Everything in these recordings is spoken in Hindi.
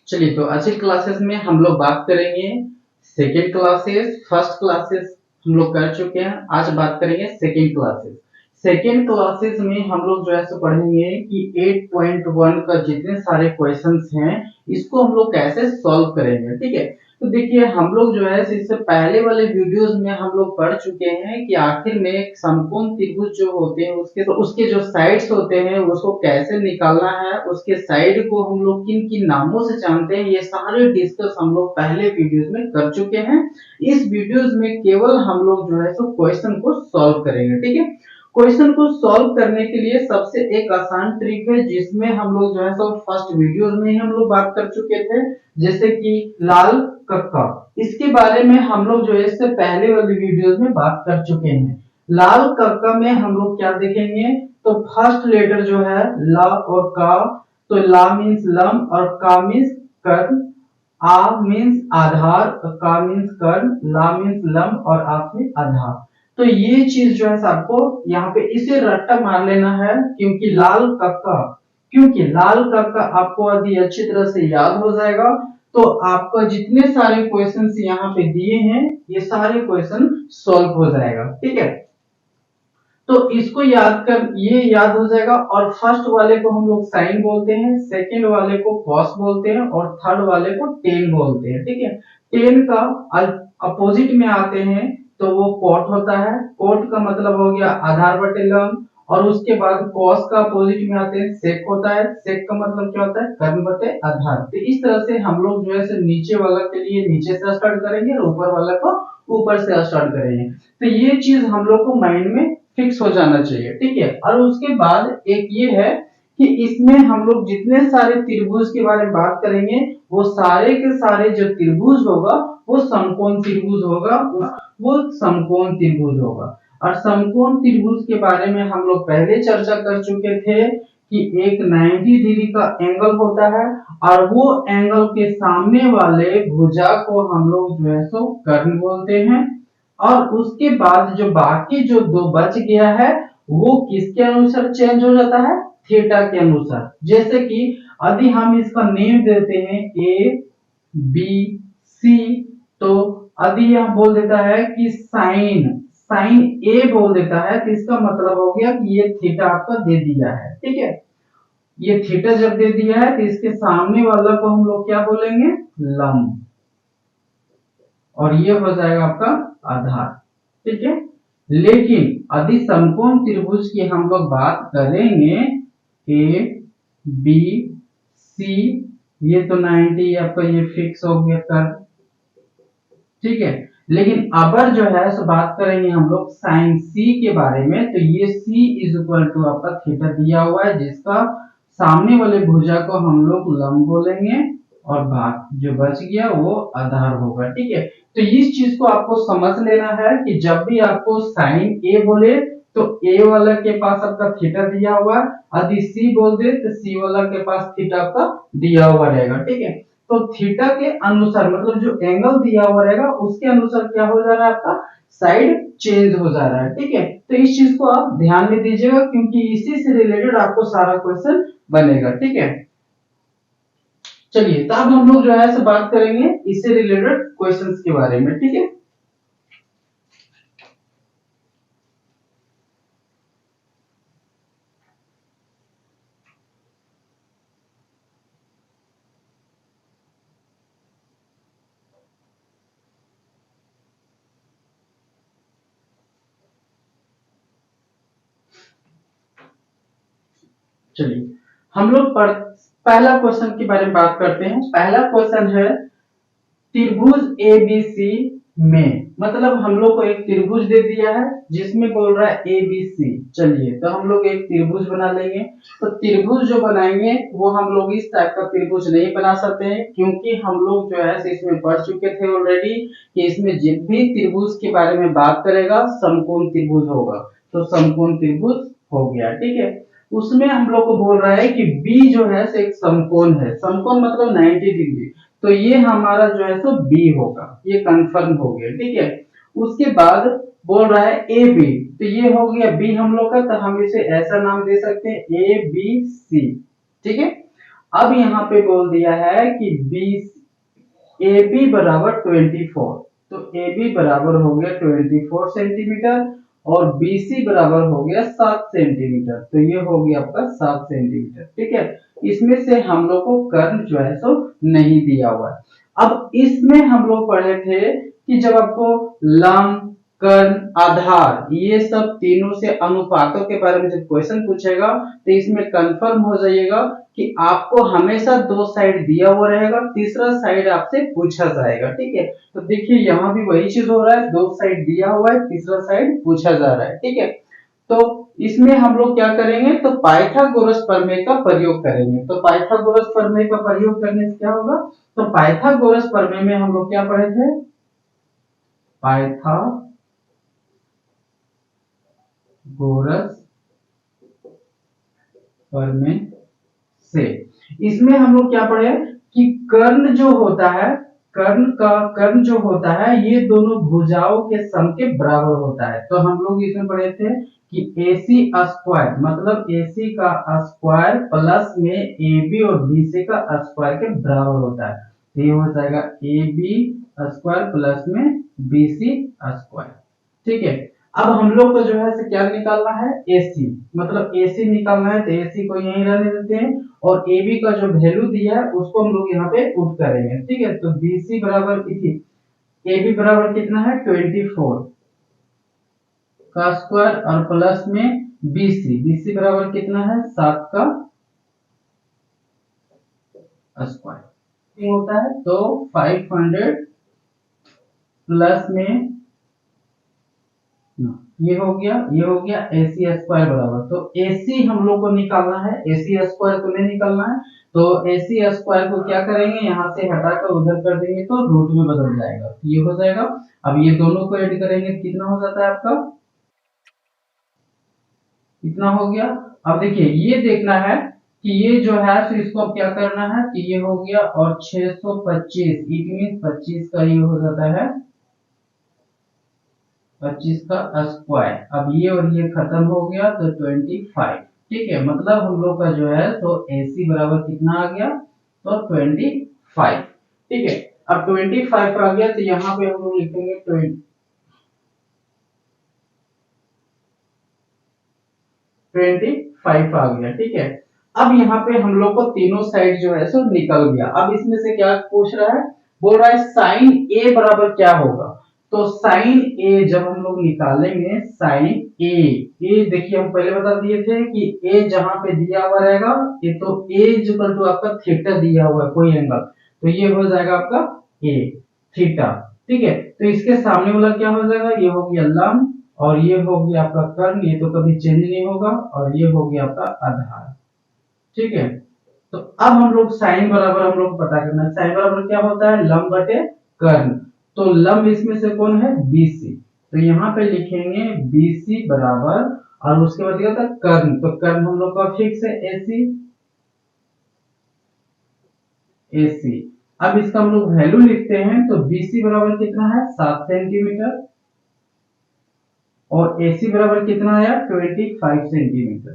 चलिए, तो आज की क्लासेस में हम लोग बात करेंगे सेकेंड क्लासेस। फर्स्ट क्लासेस हम लोग कर चुके हैं, आज बात करेंगे सेकेंड क्लासेस। सेकेंड क्लासेस में हम लोग जो है सो पढ़ेंगे कि 8.1 का जितने सारे क्वेश्चंस हैं इसको हम लोग कैसे सॉल्व करेंगे। ठीक है, तो देखिए हम लोग जो है इससे पहले वाले वीडियोस में हम लोग पढ़ चुके हैं कि आखिर में एक समकोण त्रिभुज जो होते हैं उसके जो साइड्स होते हैं उसको कैसे निकालना है, उसके साइड को हम लोग किन किन नामों से जानते हैं, ये सारे डिस्कस हम लोग पहले वीडियोस में कर चुके हैं। इस वीडियोस में केवल हम लोग जो है सो क्वेश्चन को सॉल्व करेंगे। ठीक है, क्वेश्चन को सॉल्व करने के लिए सबसे एक आसान ट्रिक है जिसमें हम लोग जो है सो फर्स्ट वीडियोस में ही हम लोग बात कर चुके थे, जैसे कि लाल कक्का। इसके बारे में हम लोग जो है इससे पहले वाली वीडियोस में बात कर चुके हैं। लाल कक्का में हम लोग क्या देखेंगे, तो फर्स्ट लेटर जो है ला और का, तो ला मीन्स लम और का मीन्स कर्ण, आ मीन्स आधार, का मीन्स कर्ण, ला मीन्स लम और आप मीन्स आधार। तो ये चीज जो है आपको यहाँ पे इसे रट्टा मार लेना है, क्योंकि लाल कक्का आपको अभी अच्छी तरह से याद हो जाएगा। तो आपका जितने सारे क्वेश्चंस यहाँ पे दिए हैं ये सारे क्वेश्चन सॉल्व हो जाएगा। ठीक है, तो इसको ये याद हो जाएगा। और फर्स्ट वाले को हम लोग साइन बोलते हैं, सेकंड वाले को कॉस बोलते हैं और थर्ड वाले को टेन बोलते हैं। ठीक है, टेन का अपोजिट में आते हैं तो वो कॉट होता है। कॉट का मतलब हो गया आधार बटे लंब। और उसके बाद कॉस का अपोजिट में आते हैं सेक होता है। सेक का मतलब क्या होता है, कर्ण बटे आधार। तो इस तरह से हम लोग जो है नीचे वाला के लिए नीचे से स्टार्ट करेंगे और ऊपर वाला को ऊपर से स्टार्ट करेंगे। तो ये चीज हम लोग को माइंड में फिक्स हो जाना चाहिए। ठीक है, और उसके बाद एक ये है कि इसमें हम लोग जितने सारे त्रिभुज के बारे में बात करेंगे वो सारे के सारे जो त्रिभुज होगा वो समकोण त्रिभुज होगा, वो समकोण त्रिभुज होगा। और समकोण त्रिभुज के बारे में हम लोग पहले चर्चा कर चुके थे कि एक 90 डिग्री का एंगल होता है और वो एंगल के सामने वाले भुजा को हम लोग जो है सो कर्ण बोलते हैं। और उसके बाद जो बाकी जो दो बच गया है वो किसके अनुसार चेंज हो जाता है, थीटा के अनुसार। जैसे कि यदि हम इसका नेम देते हैं ए बी सी, तो यदि यह बोल देता है कि साइन साइन ए बोल देता है तो इसका मतलब हो गया कि ये थीटा आपका दे दिया है। ठीक है, ये थीटा जब दे दिया है तो इसके सामने वाला को हम लोग क्या बोलेंगे, लंब, और ये हो जाएगा आपका आधार। ठीक है, लेकिन यदि समकोण त्रिभुज की हम लोग बात करेंगे ए बी सी, ये तो 90 आपका ये फिक्स हो गया कर। ठीक है, लेकिन अबर जो है सो बात करेंगे हम लोग साइन सी के बारे में, तो ये सी इज इक्वल टू आपका थीटा दिया हुआ है जिसका सामने वाले भुजा को हम लोग लंब बोलेंगे और भाग जो बच गया वो आधार होगा। ठीक है, तो इस चीज को आपको समझ लेना है कि जब भी आपको साइन ए बोले तो ए वाला के पास आपका थीटा दिया हुआ है, यदि सी बोल दे तो सी वाला के पास थीटा का दिया हुआ रहेगा। ठीक है, तो थीटा के अनुसार मतलब जो एंगल दिया हुआ रहेगा उसके अनुसार क्या हो जा रहा है, आपका साइड चेंज हो जा रहा है। ठीक है, तो इस चीज को आप ध्यान में दीजिएगा क्योंकि इसी से रिलेटेड आपको सारा क्वेश्चन बनेगा। ठीक है, चलिए, तो अब हम लोग जो है से बात करेंगे इससे रिलेटेड क्वेश्चंस के बारे में। ठीक है, चलिए हम लोग पहला क्वेश्चन के बारे में बात करते हैं। पहला क्वेश्चन है त्रिभुज एबीसी में, मतलब हम लोग को एक त्रिभुज दे दिया है जिसमें बोल रहा है एबीसी। चलिए, तो हम लोग एक त्रिभुज बना लेंगे। तो त्रिभुज जो बनाएंगे वो हम लोग इस टाइप का त्रिभुज नहीं बना सकते हैं क्योंकि हम लोग जो है इसमें पढ़ चुके थे ऑलरेडी कि इसमें जिन भी त्रिभुज के बारे में बात करेगा समकोण त्रिभुज होगा। तो समकोण त्रिभुज हो गया। ठीक है, उसमें हम लोग को बोल रहा है कि बी जो है एक समकोण है, समकोण मतलब 90 डिग्री, तो ये हमारा जो है सो बी होगा, ये कंफर्म हो गया। ठीक है, उसके बाद बोल रहा है ए बी, तो ये हो गया बी हम लोग का, तो हम इसे ऐसा नाम दे सकते हैं ए बी सी। ठीक है, अब यहाँ पे बोल दिया है कि ए बी बराबर 24, तो ए बी बराबर हो गया 24 सेंटीमीटर और बी सी बराबर हो गया 7 सेंटीमीटर, तो ये हो गया आपका 7 सेंटीमीटर। ठीक है, इसमें से हम लोग को कर्ण जो है सो नहीं दिया हुआ है। अब इसमें हम लोग पढ़े थे कि जब आपको लंब, कर्ण, आधार ये सब तीनों से अनुपातों के बारे में जब क्वेश्चन पूछेगा तो इसमें कंफर्म हो जाइएगा कि आपको हमेशा दो साइड दिया हुआ रहेगा, तीसरा साइड आपसे पूछा जाएगा। ठीक है, तो देखिए यहाँ भी वही चीज हो रहा है, दो साइड दिया हुआ है, तीसरा साइड पूछा जा रहा है। ठीक है, तो इसमें हम लोग क्या करेंगे, तो पाइथागोरस प्रमेय का प्रयोग करेंगे। तो पाइथागोरस प्रमेय का प्रयोग करने से क्या होगा, तो पाइथागोरस प्रमेय में हम लोग क्या पढ़े थे, पाइथागोरस प्रमेय से इसमें हम लोग क्या पढ़े कि कर्ण जो होता है, कर्ण जो होता है ये दोनों भुजाओं के सम के बराबर होता है। तो हम लोग इसमें पढ़े थे कि AC स्क्वायर मतलब AC का स्क्वायर प्लस में AB और BC का स्क्वायर के बराबर होता है, तो ये हो जाएगा AB स्क्वायर प्लस में BC स्क्वायर। ठीक है, अब हम लोग को जो है से क्या निकालना है, AC मतलब AC निकालना है, तो AC को यहीं रहने देते हैं और AB का जो वैल्यू दिया है उसको हम लोग यहाँ पे पुट करेंगे। ठीक है, तो BC बराबर AB बराबर कितना है 24 का स्क्वायर और प्लस में BC बराबर कितना है 7 का स्क्वायर होता है, तो 500 प्लस में ये हो गया AC स्क्वायर बराबर, तो AC हम लोग को निकालना है, AC स्क्वायर को नहीं निकालना है, तो AC स्क्वायर को क्या करेंगे, यहाँ से हटाकर उधर कर देंगे तो रूट में बदल जाएगा, तो ये हो जाएगा। अब ये दोनों को ऐड करेंगे कितना हो जाता है आपका, कितना हो गया। अब देखिए ये देखना है कि ये जो है तो इसको अब क्या करना है कि ये हो गया और 625 इट मीन 25 का ये हो जाता है 25 का स्क्वायर। अब ये और ये खत्म हो गया तो 25। ठीक है, मतलब हम लोग का जो है तो AC बराबर कितना आ गया, तो 25। ठीक है, अब 25 आ गया तो यहाँ पे हम लोग लिखेंगे 25 आ गया। ठीक है, अब यहाँ पे हम लोग को तीनों साइड जो है सो निकल गया। अब इसमें से क्या पूछ रहा है, बोल रहा है साइन A बराबर क्या होगा, तो साइन A जब हम लोग निकालेंगे साइन ए देखिए हम पहले बता दिए थे कि A जहां पे दिया हुआ रहेगा ये तो A इक्वल टू आपका थीटा दिया हुआ है कोई एंगल, तो ये हो जाएगा आपका A थीटा। ठीक है, तो इसके सामने वाला क्या हो जाएगा, ये हो गया लंब और ये हो गया आपका कर्ण, ये तो कभी चेंज नहीं होगा, और ये हो गया आपका आधार। ठीक है, तो अब हम लोग साइन बराबर हम लोग पता करना है, साइन बराबर क्या होता है लंब बटे कर्ण, तो लंब इसमें से कौन है BC, तो यहाँ पे लिखेंगे BC बराबर और उसके बाद क्या होता है कर्ण, तो कर्ण हम लोग का फिक्स है AC। अब इसका हम लोग वैल्यू लिखते हैं, तो BC बराबर कितना है 7 सेंटीमीटर और AC बराबर कितना आया 25 सेंटीमीटर।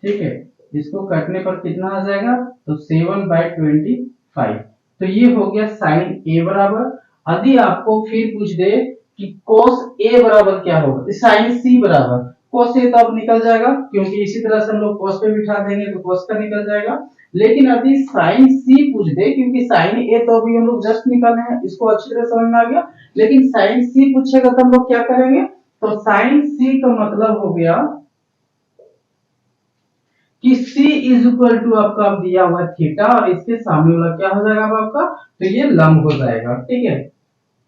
ठीक है, इसको काटने पर कितना आ जाएगा, तो 7/25। तो ये हो गया साइन A बराबर। यदि आपको फिर पूछ दे कि cos A बराबर क्या होगा, साइन C बराबर cos A तो अब निकल जाएगा क्योंकि इसी तरह से हम लोग cos पे बिठा देंगे तो cos का निकल जाएगा। लेकिन यदि साइन C पूछ दे, क्योंकि साइन A तो अभी हम लोग जस्ट निकाले हैं, इसको अच्छी तरह समझ में आ गया, लेकिन साइन C पूछेगा तो हम लोग क्या करेंगे, तो साइन C का मतलब हो गया कि C इज इक्वल टू आपका अब दिया हुआ थीटा और इसके सामने वाला क्या हो जाएगा आपका, तो ये लंब हो जाएगा। ठीक है,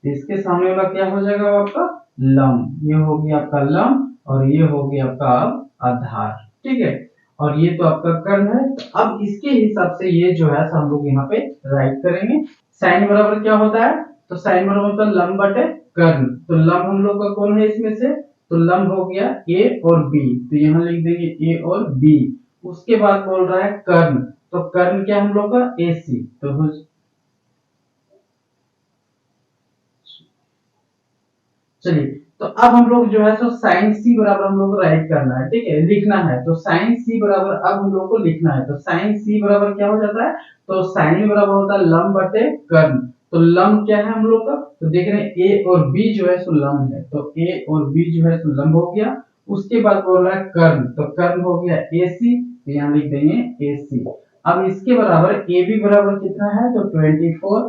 इसके सामने वाला क्या हो जाएगा आपका लंब, ये हो गया आपका लंब और ये हो गया आपका आधार। ठीक है, और ये तो आपका कर्ण है, तो अब इसके हिसाब से ये जो है हम लोग यहाँ पे राइट करेंगे। साइन बराबर क्या होता है, तो साइन बराबर होता है लंब बटे कर्ण, तो लंब हम लोग का कौन है इसमें से, तो लंब हो गया A और B, तो यहाँ लिख देंगे A और B। उसके बाद बोल रहा है कर्ण, तो कर्ण क्या हम लोग का AC, तो चलिए तो अब हम लोग जो है सो साइन सी बराबर हम लोग को राइट करना है, ठीक है, लिखना है। तो साइन सी बराबर अब हम लोग को लिखना है। तो साइन सी बराबर क्या हो जाता है, तो साइन बराबर होता है लंब बटे कर्ण। तो लंब क्या है हम लोग का, तो देख रहे हैं ए और बी जो है सो लंब है, तो ए और बी जो है सो लंब हो गया। उसके बाद बोल रहा है कर्ण, तो कर्ण हो गया ए सी, तो यहाँ लिख देंगे ए सी। अब इसके बराबर ए बी बराबर कितना है, तो 24,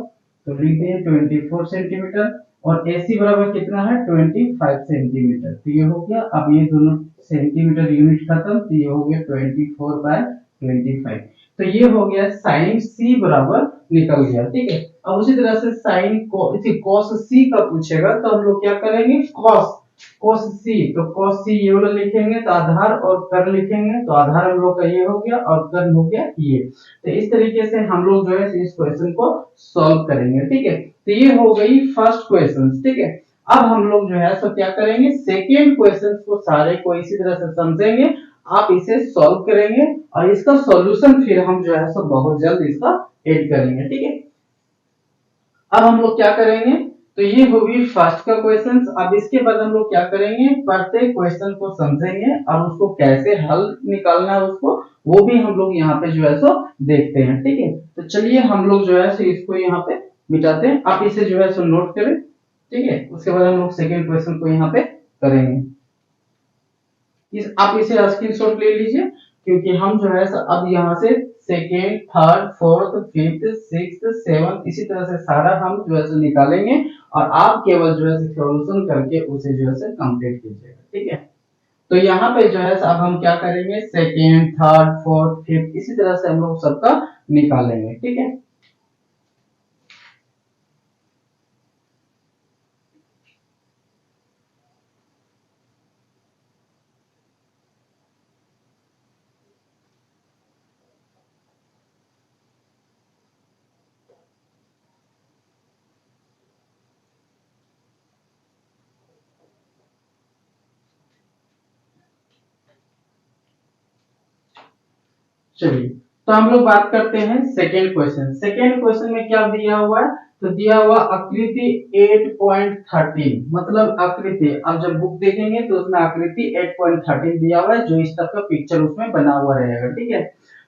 तो लिख देंगे 24 सेंटीमीटर। और AC बराबर कितना है, 25 सेंटीमीटर। तो ये हो गया, अब ये दोनों सेंटीमीटर यूनिट खत्म, तो ये हो गया 24/25। तो ये हो गया साइन C बराबर निकल गया, ठीक है। अब उसी तरह से साइन को इसी cos C का पूछेगा तो हम लोग क्या करेंगे, cos C, तो cos C ये वाला लिखेंगे, तो आधार और कर्ण लिखेंगे, तो आधार हम लोग का ये हो गया और कर्ण हो गया ये। तो इस तरीके से हम लोग जो है इस क्वेश्चन को सॉल्व करेंगे, ठीक है। तो ये हो गई फर्स्ट क्वेश्चन, ठीक है। अब हम लोग जो है सो क्या करेंगे, सेकेंड क्वेश्चन को सारे को इसी तरह से समझेंगे, आप इसे सॉल्व करेंगे और इसका सॉल्यूशन फिर हम जो है सो बहुत जल्द इसका ऐड करेंगे, ठीक है। अब हम लोग क्या करेंगे, तो ये होगी फर्स्ट का क्वेश्चन। अब इसके बाद हम लोग क्या करेंगे, प्रत्येक क्वेश्चन को समझेंगे और उसको कैसे हल निकालना है उसको, वो भी हम लोग यहाँ पे जो है सो देखते हैं, ठीक है। तो चलिए हम लोग जो है सो इसको यहाँ पे मिटाते हैं, आप इसे जो है सो नोट करें, ठीक है। उसके बाद हम लोग सेकेंड क्वेश्चन को यहाँ पे करेंगे। आप इसे स्क्रीनशॉट ले लीजिए, क्योंकि हम जो है अब यहाँ से second, third, fourth, fifth, sixth, seventh इसी तरह से सारा हम जो है निकालेंगे और आप केवल जो है सॉल्यूशन करके उसे जो है कंप्लीट कीजिएगा, ठीक है। तो यहाँ पे जो है अब हम क्या करेंगे, सेकेंड, थर्ड, फोर्थ, फिफ्थ इसी तरह से हम लोग सबका निकालेंगे, ठीक है। चलिए, तो हम लोग बात करते हैं सेकेंड क्वेश्चन। सेकेंड क्वेश्चन में क्या दिया हुआ है, तो दिया हुआ आकृति 8.13, मतलब आकृति, अब जब बुक देखेंगे तो उसमें आकृति 8.13 दिया हुआ है, जो इस तरह का पिक्चर उसमें बना हुआ रहेगा, ठीक है।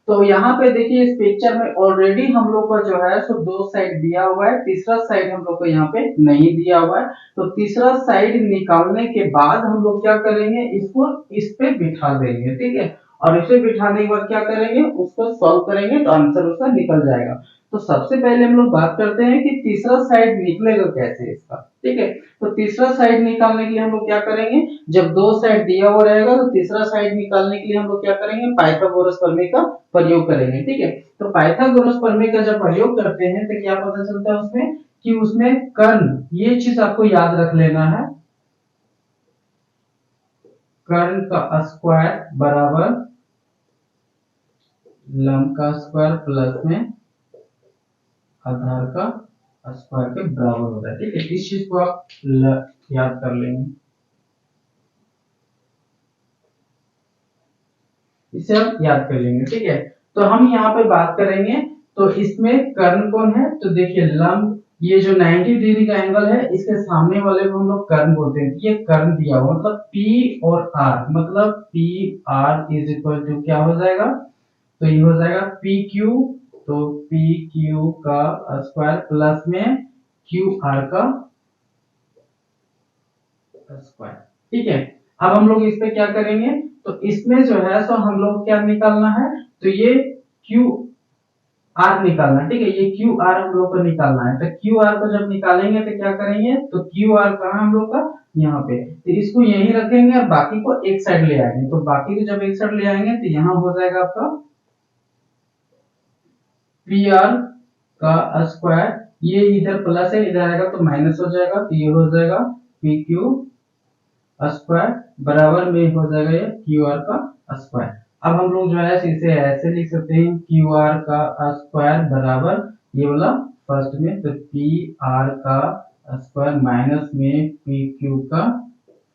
तो यहाँ पे देखिए इस पिक्चर में ऑलरेडी हम लोग को जो है सो दो साइड दिया हुआ है, तीसरा साइड हम लोग को यहाँ पे नहीं दिया हुआ है। तो तीसरा साइड निकालने के बाद हम लोग क्या करेंगे, इसको इस पे बिठा देंगे, ठीक है। और इसे बिठाने के बाद क्या करेंगे, उसको सॉल्व करेंगे तो आंसर उसका निकल जाएगा। तो सबसे पहले हम लोग बात करते हैं कि तीसरा साइड निकलेगा कैसे इसका, ठीक है। तो तीसरा साइड निकालने के लिए हम लोग क्या करेंगे, जब दो साइड दिया हुआ रहेगा तो तीसरा साइड निकालने के लिए हम लोग क्या करेंगे, पाइथागोरस प्रमेय का प्रयोग करेंगे, ठीक है। तो पाइथागोरस प्रमेय का जब प्रयोग करते हैं तो क्या पता चलता है उसमें, कि उसमें कर्ण, ये चीज आपको याद रख लेना है, कर्ण का स्क्वायर बराबर लंब का स्क्वायर प्लस में आधार का स्क्वायर के बराबर होता है, ठीक है। इस चीज को आप याद कर लेंगे, इसे आप याद कर लेंगे, ठीक है। तो हम यहाँ पे बात करेंगे, तो इसमें कर्ण कौन है, तो देखिए लंब, ये जो 90 डिग्री का एंगल है इसके सामने वाले को हम लोग कर्ण बोलते हैं। ये कर्ण दिया हुआ, मतलब P और R, मतलब P R is equal to क्या हो जाएगा, तो ये हो जाएगा PQ, तो PQ का स्क्वायर प्लस में QR का स्क्वायर, ठीक है। अब हम लोग इस पे क्या करेंगे, तो इसमें जो है सो हम लोग क्या निकालना है, तो ये QR निकालना, ठीक है। ये QR हम लोग को निकालना है। तो QR को जब निकालेंगे तो क्या करेंगे, तो QR कहाँ हम लोग का, यहाँ पे, तो इसको यहीं रखेंगे और बाकी को एक साइड ले आएंगे। तो बाकी को जब एक साइड ले आएंगे तो यहाँ हो जाएगा आपका PR का स्क्वायर, ये इधर प्लस है, इधर आएगा तो माइनस हो जाएगा, तो ये हो जाएगा PQ स्क्वायर बराबर में हो जाएगा ये QR का स्क्वायर। अब हम लोग जो है इसे ऐसे लिख सकते हैं, QR का स्क्वायर बराबर ये वाला फर्स्ट में, तो PR का स्क्वायर माइनस में PQ का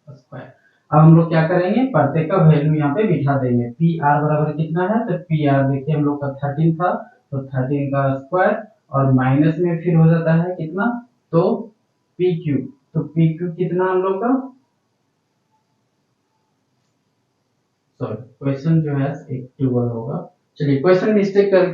स्क्वायर। अब हम लोग क्या करेंगे, प्रत्येक का वैल्यू यहाँ पे बिठा देंगे। PR बराबर कितना है, तो PR देखिए हम लोग का 13 था, तो 13 का स्क्वायर और माइनस में फिर हो जाता है कितना, तो PQ, तो PQ कितना हम लोग का सॉरी क्वेश्चन जो है एक 12 होगा। चलिए क्वेश्चन मिस्टेक कर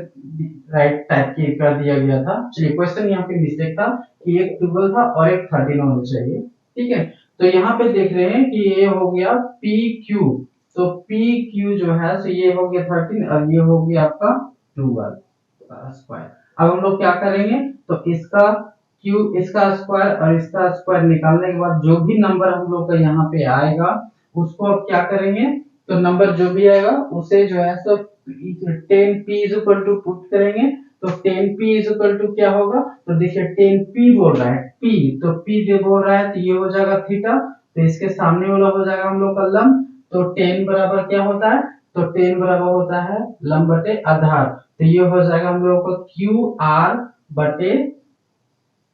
राइट टाइप की कर दिया गया था। चलिए क्वेश्चन यहाँ पे मिस्टेक था कि एक 12 था और एक 13 होना चाहिए। ठीक है, तो यहाँ पे देख रहे हैं कि ये हो गया पी क्यू, तो पी क्यू जो है तो ये हो गया 13 और ये हो गया आपका 12 स्क्वायर। अब हम लोग क्या करेंगे, तो इसका क्यू इसका स्क्वायर और इसका स्क्वायर निकालने के बाद जो भी नंबर हम लोग का यहाँ पे आएगा उसको अब क्या करेंगे, तो नंबर जो भी आएगा उसे जो है सो 10p is equal to put करेंगे। तो 10p इज इक्वल टू क्या होगा, तो देखिए 10p बोल रहा है p, तो p जो बोल रहा है तो ये हो जाएगा थीटा, तो इसके सामने वाला हो जाएगा हम लोग का लंब। तो 10 बराबर क्या होता है, तो 10 बराबर होता है लंब बटे आधार, तो ये हो जाएगा हम लोग का क्यू आर बटे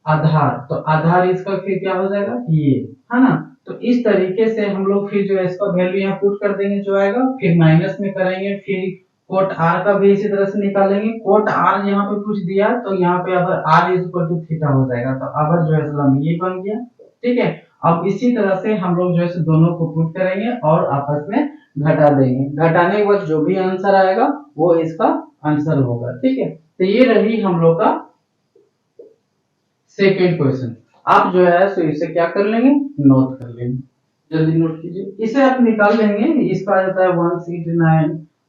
आधार। तो आधार इसका फिर क्या हो जाएगा ये, है ना। तो इस तरीके से हम लोग फिर जो है इसका वैल्यू यहाँ पुट कर देंगे जो आएगा, फिर माइनस में करेंगे, फिर कोट आर का भी इसी तरह से निकालेंगे। कोट आर यहाँ पे कुछ दिया तो यहाँ पे अगर R is equal to theta हो जाएगा, तो अब जो है लंब ये बन गया। ठीक है, अब इसी तरह से हम लोग जो है दोनों को पुट करेंगे और आपस में घटा देंगे। घटाने के बाद जो भी आंसर आएगा वो इसका आंसर होगा। ठीक है, तो ये रही हम लोग का सेकेंड क्वेश्चन। आप जो है सो इसे क्या कर लेंगे, नोट कर लेंगे, जल्दी नोट कीजिए। इसे आप निकाल लेंगे, इसका आ जाता है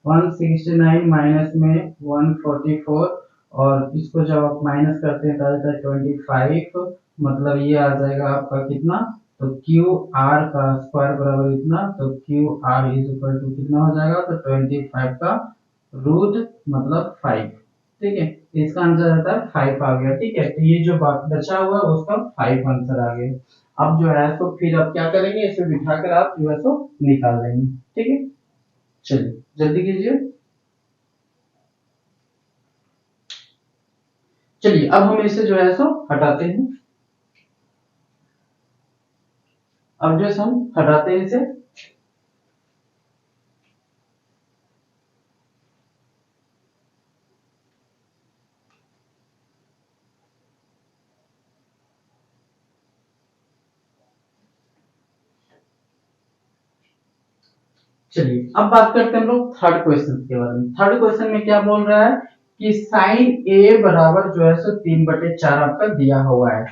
169 माइनस में 144 और इसको जब आप माइनस करते हैं तो आ जाता है 25, मतलब ये आ जाएगा आपका कितना, तो क्यू आर का स्क्वायर बराबर इतना, तो Q R is equal to कितना हो जाएगा, तो 25 का रूट मतलब 5। ठीक है, इसका आंसर आता है 5 आ गया। ठीक है, तो ये जो बचा हुआ है उसका 5 आंसर आ गया। अब जो है तो फिर अब क्या करेंगे, इसे बिठाकर आप जो है तो निकाल लेंगे। ठीक है, चलिए जल्दी कीजिए। चलिए अब हम इसे जो है सो हटाते हैं। अब जो हम हटाते हैं इसे, चलिए अब बात करते हैं हम लोग थर्ड क्वेश्चन के बारे में। थर्ड क्वेश्चन में क्या बोल रहा है कि साइन ए बराबर जो है सो 3/4 आपका दिया हुआ है।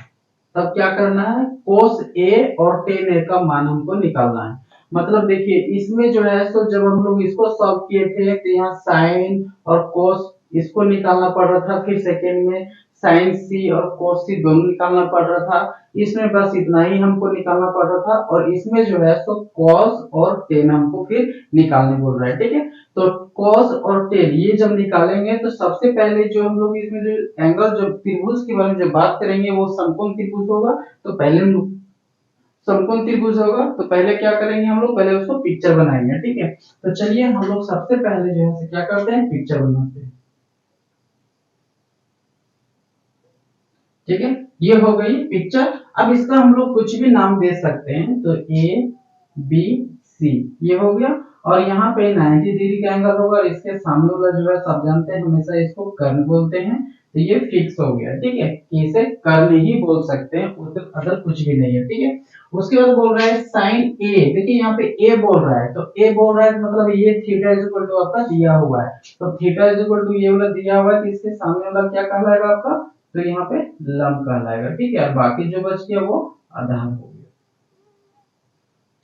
तब क्या करना है, कोस ए और टेन ए का मान हमको निकालना है। मतलब देखिए इसमें जो है सो जब हम लोग इसको सॉल्व किए थे तो यहाँ साइन और कोस इसको निकालना पड़ रहा था, फिर सेकेंड में साइन सी और कोस सी दोनों निकालना पड़ रहा था। इसमें बस इतना ही हमको निकालना पड़ रहा था, और इसमें जो है सो कॉस और टेन हमको फिर निकालने बोल रहा है। ठीक है, तो कॉस और टेन ये जब निकालेंगे तो सबसे पहले जो हम लोग इसमें जो एंगल जो त्रिभुज के बारे में जो बात करेंगे वो समकोण त्रिभुज होगा। तो पहले हम लोग समकोण त्रिभुज होगा, तो पहले क्या करेंगे हम लोग, पहले उसको पिक्चर बनाएंगे। ठीक है, तो चलिए हम लोग सबसे पहले जो है क्या करते हैं, पिक्चर बनाते हैं। ठीक है, ये हो गई पिक्चर। अब इसका हम लोग कुछ भी नाम दे सकते हैं, तो ए बी सी ये हो गया, और यहाँ पे 90 डिग्री का एंगल होगा, और इसके सामने वाला जो है सब जानते हैं हमेशा इसको कर्ण बोलते हैं, तो ये फिक्स हो गया। ठीक है, इसे कर्ण ही बोल सकते हैं, अदर कुछ भी नहीं है। ठीक है, उसके बाद बोल रहा है साइन ए, देखिए यहाँ पे ए बोल रहा है, तो ए बोल रहा है मतलब ये थीटा इज इक्वल टू आपका दिया हुआ है, तो थीटा इज इक्वल टू ये वाला दिया हुआ है, तो इसके सामने वाला क्या कहलाएगा आपका, तो यहाँ पे लंब कहलाएगा। ठीक है, और बाकी जो बच गया वो आधार हो गया।